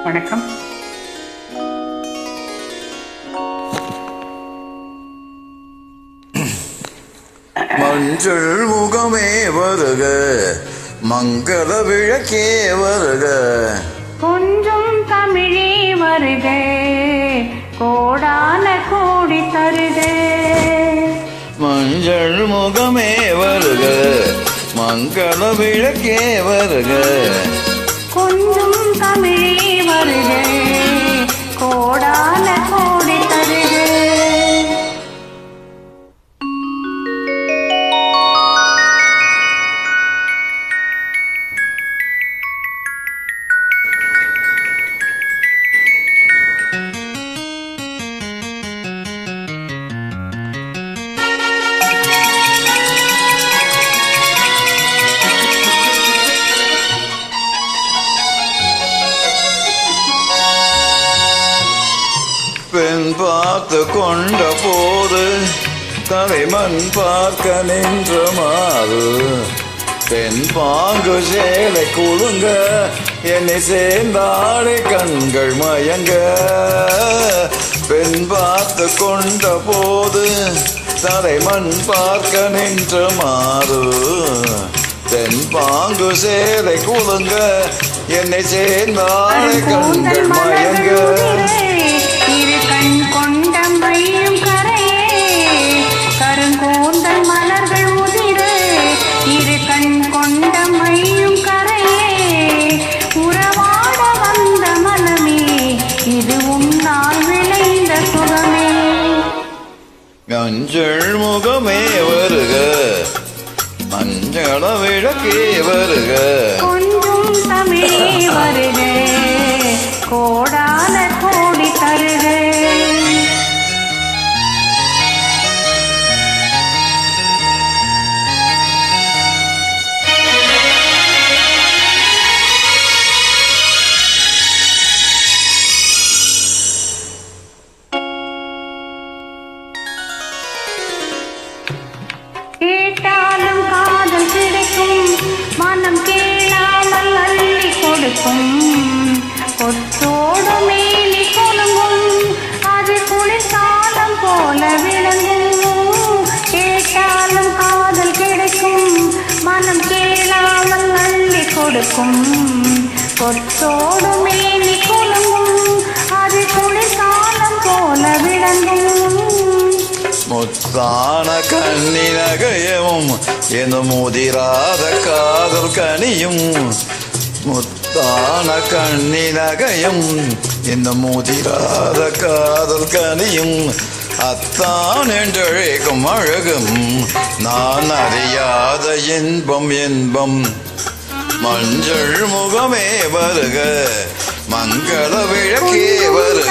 வணக்கம். மஞ்சள் முகமே வருக, மங்கள விளக்கே வருக, கொஞ்சம் தமிழே வருக, கோடான கோடி தருக. மஞ்சள் முகமே வருக, மங்கள விளக்கே வருக, கொஞ்சம் தமிழே வருக, கோடான கோடி தருக. பெண் பார்த்து கொண்ட போது தலைமண் பார்க்க நின்ற மாறு, பெண் பாங்கு சேலை குலுங்க என்னை சேர்ந்தாடை கண்கள் மயங்க. பெண் பார்த்து கொண்ட போது தலைமண் பார்க்க நின்ற மாறு, பெண் பாங்கு சேலை குலுங்க என்னை சேர்ந்தாடை கண்கள் மயங்க. இரு கண் கொண்ட மையும் கரையே, கருங்கூந்தல் மலர்கள் உதிர. இரு கண் கொண்ட மையும் கரையே, உறவாட வந்த மனமே, இது உன்னால் விளைந்த சுகமே. மஞ்சள் முகமே வருக, மஞ்சள விளக்கே வருக, கொஞ்சம் தமிழே வருக, கோடான கோடி தருக. கேட்டாலும் காதல் கிடைக்கும், மனம் கேளாமல் அள்ளி கொடுக்கும். கொத்தோடு மேலி கொலுங்கும், அது குளிர்காலம் போல விளங்கும். கேட்டாலும் காதல் கிடைக்கும், மனம் கேளாமல் அள்ளி கொடுக்கும். கொத்தோடு மேலி கொலுங்கும், அது குளிர்காலம் போல விளங்கும். முத்தான கண்ணினகயமும் எனும் முதிராத காதல் கனியும், முத்தான கண்ணினகயம் என்னும் முதிராத காதல் கனியும், அத்தான் என்றழைக்கும் அழகும் நான் அறியாத இன்பம் இன்பம். மஞ்சள் முகமே வருக, மங்கள விளக்கே வருக,